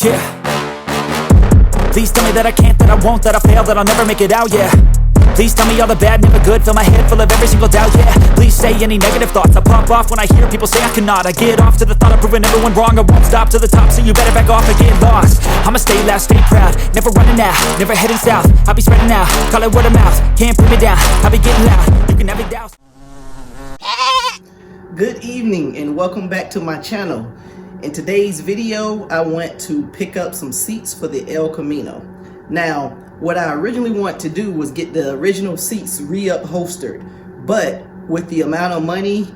yeah. Please tell me that I can't, that I won't, that I fail, that I'll never make it out, yeah. Please tell me all the bad, never good, fill my head full of every single doubt, yeah. Please say any negative thoughts, I pop off when I hear people say I cannot. I get off to the thought of proving everyone wrong, I won't stop to the top, so you better back off and get lost. I'ma stay loud, stay proud, never running out, never heading south. I'll be spreading out, call it word of mouth, can't put me down, I'll be getting loud, you can never doubt. Good evening and welcome back to my channel. In today's video, I went to pick up some seats for the El Camino. Now, what I originally wanted to do was get the original seats re-upholstered, but with the amount of money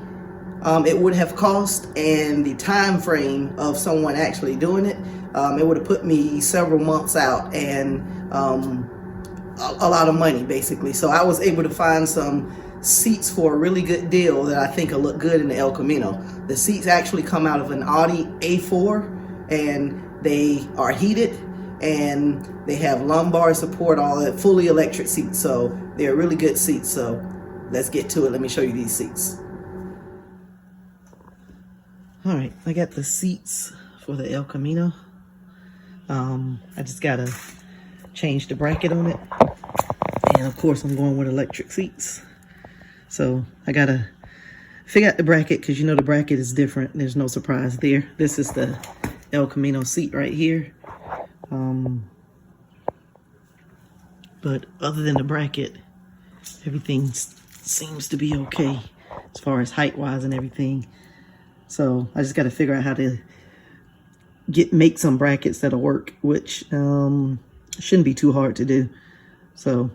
it would have cost and the time frame of someone actually doing it, it would have put me several months out and a lot of money basically. So I was able to find some seats for a really good deal that I think will look good in the El Camino. The seats actually come out of an Audi A4 and they are heated and they have lumbar support, all that, fully electric seats. So they're really good seats. So let's get to it. Let me show you these seats. All right, I got the seats for the El Camino. I just gotta change the bracket on it. And of course I'm going with electric seats. So I gotta figure out the bracket because you know the bracket is different. There's no surprise there. This is the El Camino seat right here. But other than the bracket, everything seems to be okay as far as height wise and everything. So I just gotta figure out how to make some brackets that'll work, which shouldn't be too hard to do. So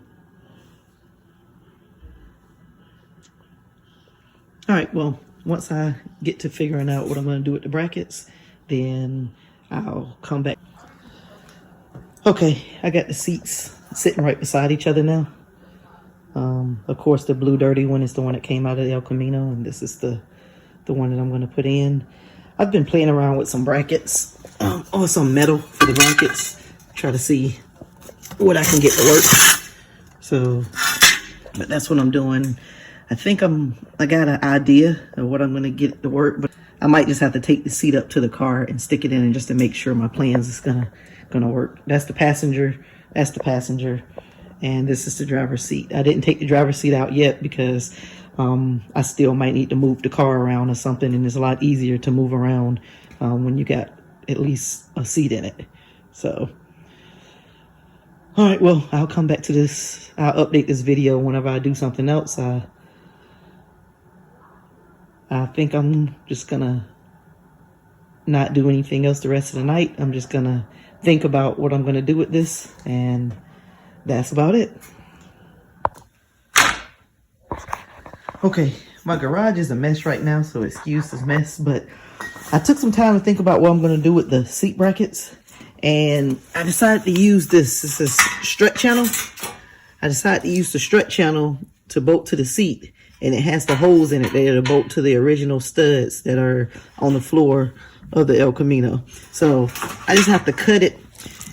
all right, well, once I get to figuring out what I'm going to do with the brackets, then I'll come back. Okay, I got the seats sitting right beside each other now. Of course, the blue dirty one is the one that came out of the El Camino, and this is the one that I'm going to put in. I've been playing around with some brackets, or some metal for the brackets, try to see what I can get to work. So, but that's what I'm doing. I think I got an idea of what I'm going to get to work, but I might just have to take the seat up to the car and stick it in and just to make sure my plans is gonna work. That's the passenger, and this is the driver's seat. I didn't take the driver's seat out yet because I still might need to move the car around or something, and it's a lot easier to move around when you got at least a seat in it. So, all right, well, I'll come back to this. I'll update this video whenever I do something else. I think I'm just gonna not do anything else the rest of the night. I'm just gonna think about what I'm gonna do with this, and that's about it. Okay, my garage is a mess right now, so excuse this mess, but I took some time to think about what I'm gonna do with the seat brackets, and I decided to use this. This is strut channel. I decided to use the strut channel to bolt to the seat. And it has the holes in it there to bolt to the original studs that are on the floor of the El Camino. So I just have to cut it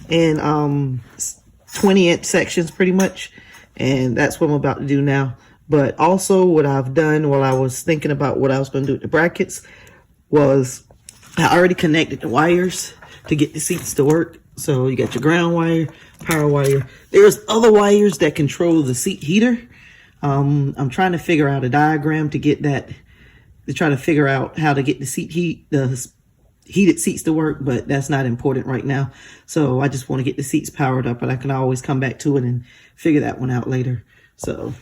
in 20-inch sections pretty much. And that's what I'm about to do now. But also what I've done while I was thinking about what I was going to do with the brackets was I already connected the wires to get the seats to work. So you got your ground wire, power wire. There's other wires that control the seat heater. I'm trying to figure out a diagram to get that, to try to figure out how to get the heated seats to work, but that's not important right now. So I just want to get the seats powered up, but I can always come back to it and figure that one out later. So,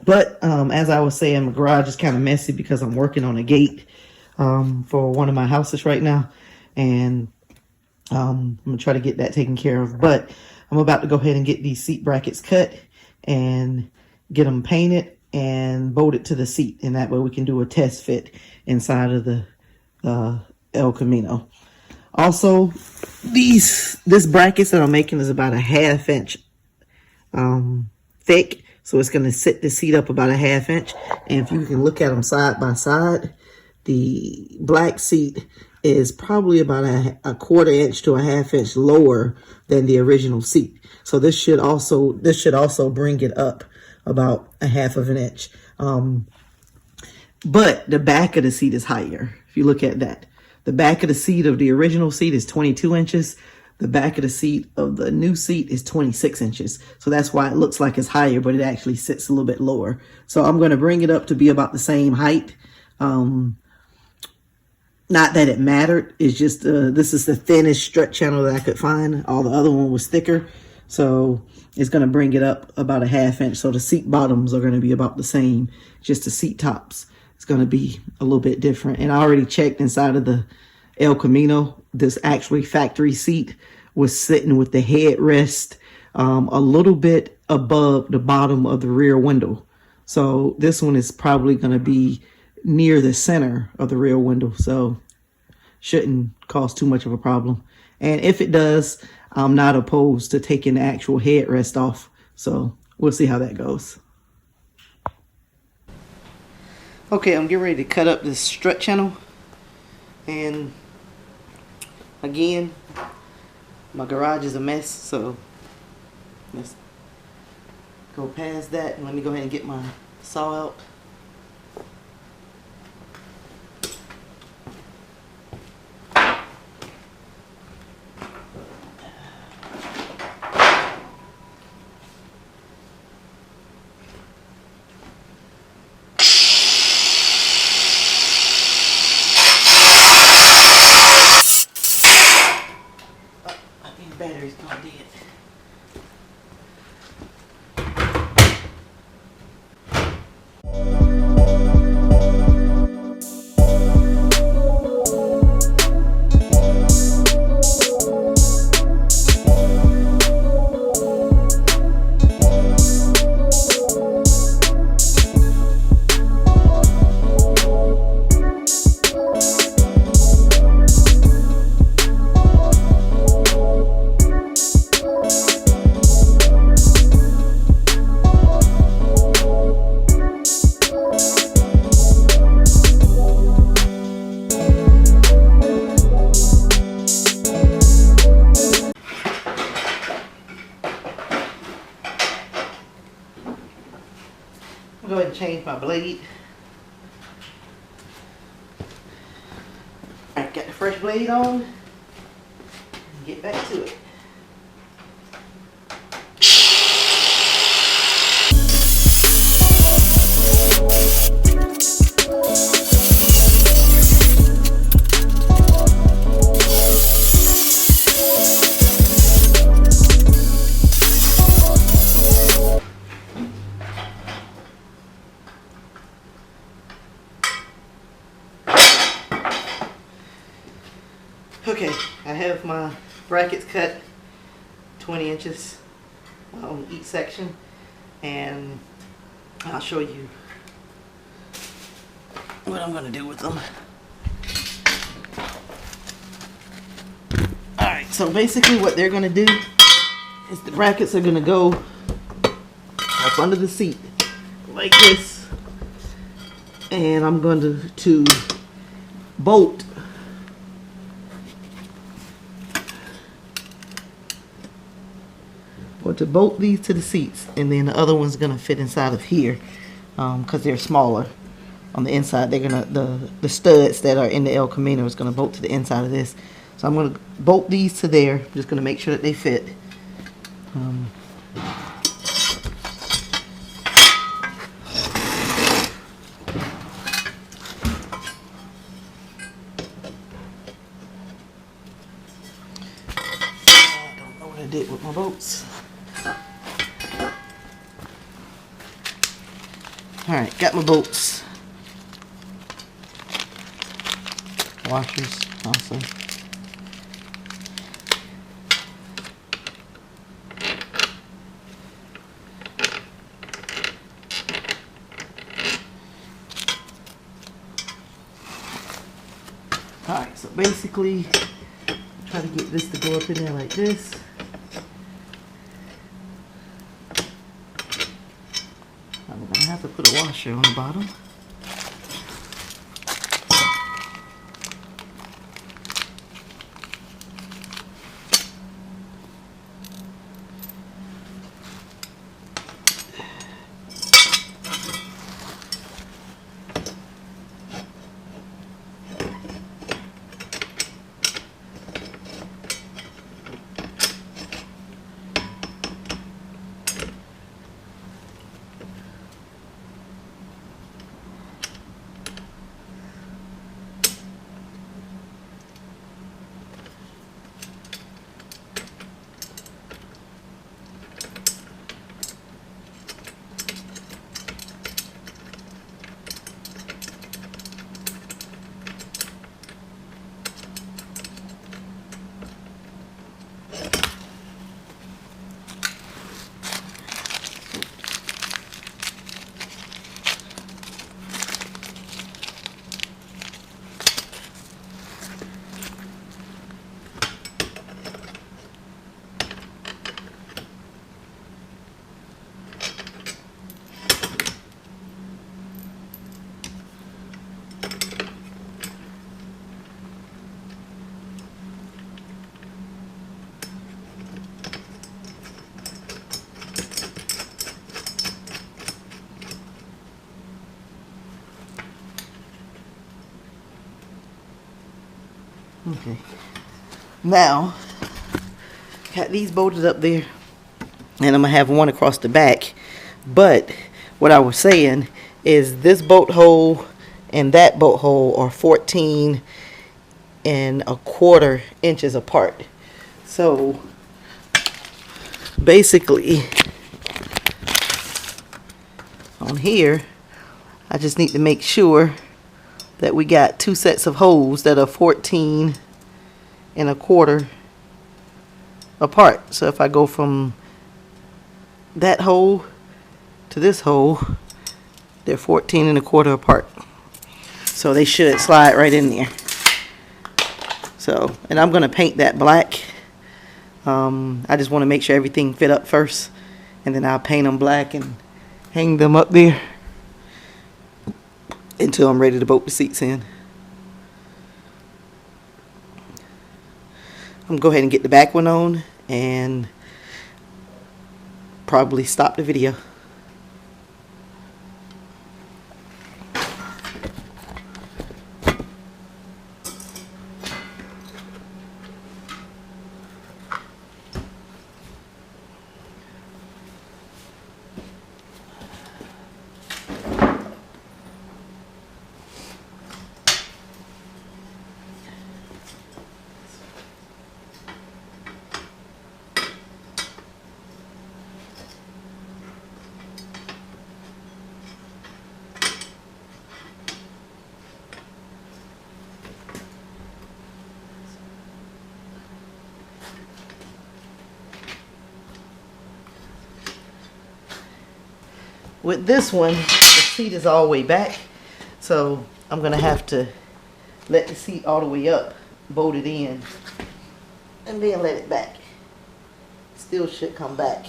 but as I was saying, my garage is kind of messy because I'm working on a gate for one of my houses right now, and I'm gonna try to get that taken care of. But I'm about to go ahead and get these seat brackets cut and get them painted and bolted to the seat, and that way we can do a test fit inside of the El Camino. Also, this brackets that I'm making is about a 1/2 inch thick, so it's going to sit the seat up about a 1/2 inch. And if you can look at them side by side, the black seat is probably about a 1/4 inch to a 1/2 inch lower than the original seat. So this should also bring it up about a 1/2 inch. But the back of the seat is higher. If you look at that, the back of the seat of the original seat is 22 inches, the back of the seat of the new seat is 26 inches. So that's why it looks like it's higher, but it actually sits a little bit lower. So I'm going to bring it up to be about the same height. Not that it mattered. It's just this is the thinnest strut channel that I could find. All the other one was thicker. So it's going to bring it up about a ½ inch. So the seat bottoms are going to be about the same. Just the seat tops is going to be a little bit different. And I already checked inside of the El Camino. This actually factory seat was sitting with the headrest a little bit above the bottom of the rear window. So this one is probably going to be near the center of the rear window, so shouldn't cause too much of a problem. And if it does, I'm not opposed to taking the actual headrest off, so we'll see how that goes. Okay, I'm getting ready to cut up this strut channel, and again, my garage is a mess, so let's go past that and let me go ahead and get my saw out. Battery's gone dead. Go ahead and change my blade. Alright, got the fresh blade on. Get back to it. Okay, I have my brackets cut 20 inches on each section, and I'll show you what I'm going to do with them. Alright, so basically what they're going to do is the brackets are going to go up under the seat like this, and I'm going to bolt to bolt these to the seats, and then the other one's gonna fit inside of here because they're smaller on the inside. They're gonna the studs that are in the El Camino is gonna bolt to the inside of this. So I'm gonna bolt these to there. Just gonna make sure that they fit. I don't know what I did with my bolts. Alright, got my bolts. Washers, also. Alright, so basically, try to get this to go up in there like this. I'm going to have to put a washer on the bottom. Okay. Now, got these bolted up there, and I'm gonna have one across the back. But what I was saying is this bolt hole and that bolt hole are 14.25 inches apart. So basically, on here, I just need to make sure that we got two sets of holes that are 14.25 apart. So if I go from that hole to this hole, they're 14.25 apart. So they should slide right in there. So, and I'm gonna paint that black. I just want to make sure everything fit up first, and then I'll paint them black and hang them up there until I'm ready to bolt the seats in. I'm gonna go ahead and get the back one on and probably stop the video. With this one, the seat is all the way back, so I'm gonna have to let the seat all the way up, bolt it in, and then let it back. Still should come back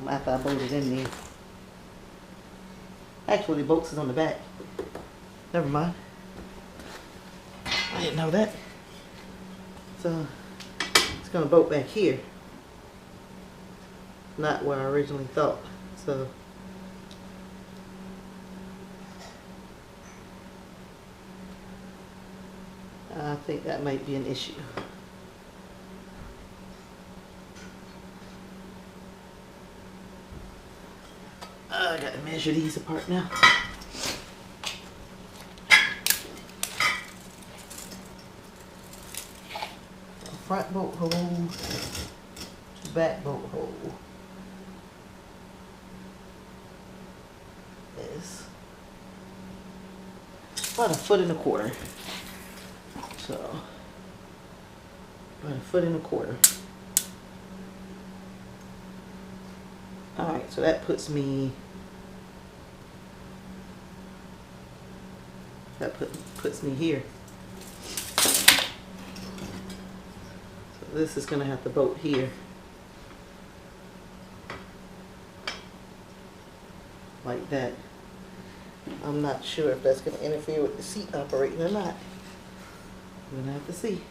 after I bolt it in there. Actually, the bolts is on the back. Never mind. I didn't know that. So it's gonna bolt back here, not where I originally thought. So I think that might be an issue. I gotta measure these apart now. Front bolt hole to back bolt hole is about 1.25 feet. So, about 1.25 feet. Alright, so that puts me, puts me here. So this is going to have to bolt here. Like that. I'm not sure if that's going to interfere with the seat operating or not. We're gonna have to see.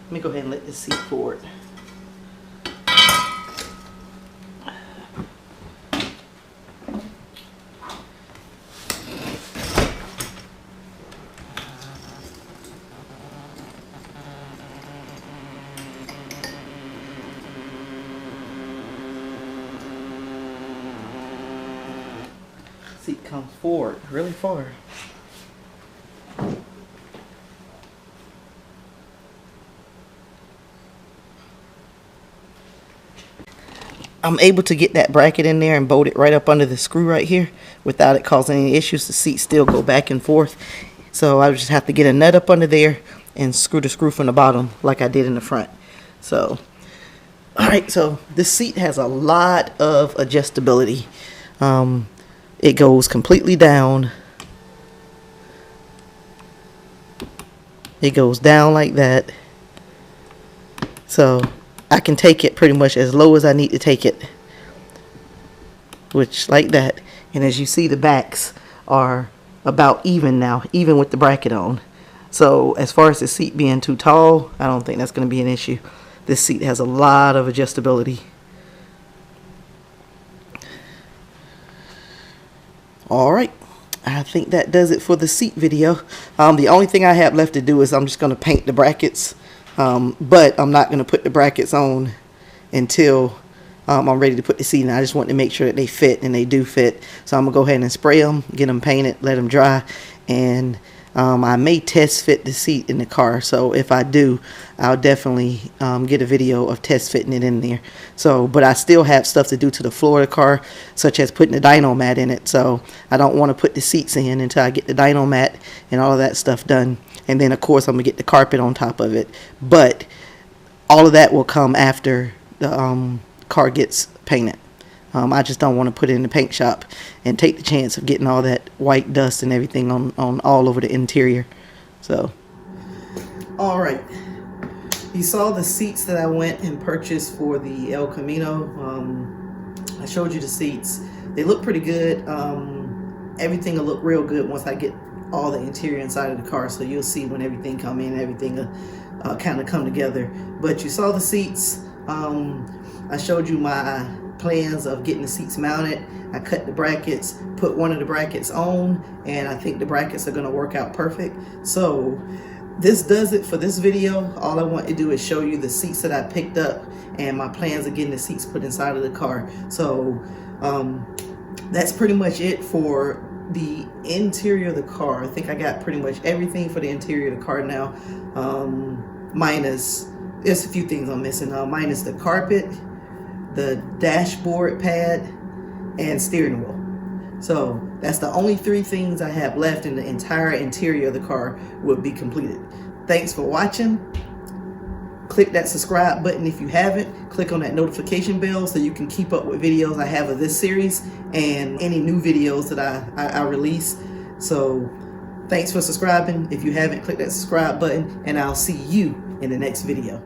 Let me go ahead and let this seat forward. Seat comes forward really far. I'm able to get that bracket in there and bolt it right up under the screw right here without it causing any issues. The seats still go back and forth. So I just have to get a nut up under there and screw the screw from the bottom like I did in the front. So, alright, so this seat has a lot of adjustability. It goes completely down. It goes down like that. So I can take it pretty much as low as I need to take it, which like that. And as you see, the backs are about even now, even with the bracket on. So as far as the seat being too tall, I don't think that's going to be an issue. This seat has a lot of adjustability. All right, I think that does it for the seat video. The only thing I have left to do is I'm just going to paint the brackets, but I'm not going to put the brackets on until I'm ready to put the seat in. I just want to make sure that they fit, and they do fit. So I'm going to go ahead and spray them, get them painted, let them dry, and I may test fit the seat in the car. So if I do, I'll definitely get a video of test fitting it in there. So, but I still have stuff to do to the floor of the car, such as putting the dyno mat in it. So I don't want to put the seats in until I get the dyno mat and all of that stuff done. And then of course I'm gonna get the carpet on top of it. But all of that will come after the car gets painted. I just don't want to put it in the paint shop and take the chance of getting all that white dust and everything on all over the interior. So, all right, you saw the seats that I went and purchased for the El Camino. I showed you the seats. They look pretty good. Everything will look real good once I get all the interior inside of the car. So you'll see when everything come in, everything will kind of come together. But you saw the seats. I showed you my plans of getting the seats mounted. I cut the brackets, put one of the brackets on, and I think the brackets are going to work out perfect. So this does it for this video. All I want to do is show you the seats that I picked up and my plans of getting the seats put inside of the car. So that's pretty much it for the interior of the car. I think I got pretty much everything for the interior of the car now, minus, there's a few things I'm missing, minus the carpet, the dashboard pad, and steering wheel. So that's the only 3 things I have left, in the entire interior of the car would be completed. Thanks for watching. Click that subscribe button if you haven't. Click on that notification bell so you can keep up with videos I have of this series and any new videos that I release. So thanks for subscribing. If you haven't, click that subscribe button, and I'll see you in the next video.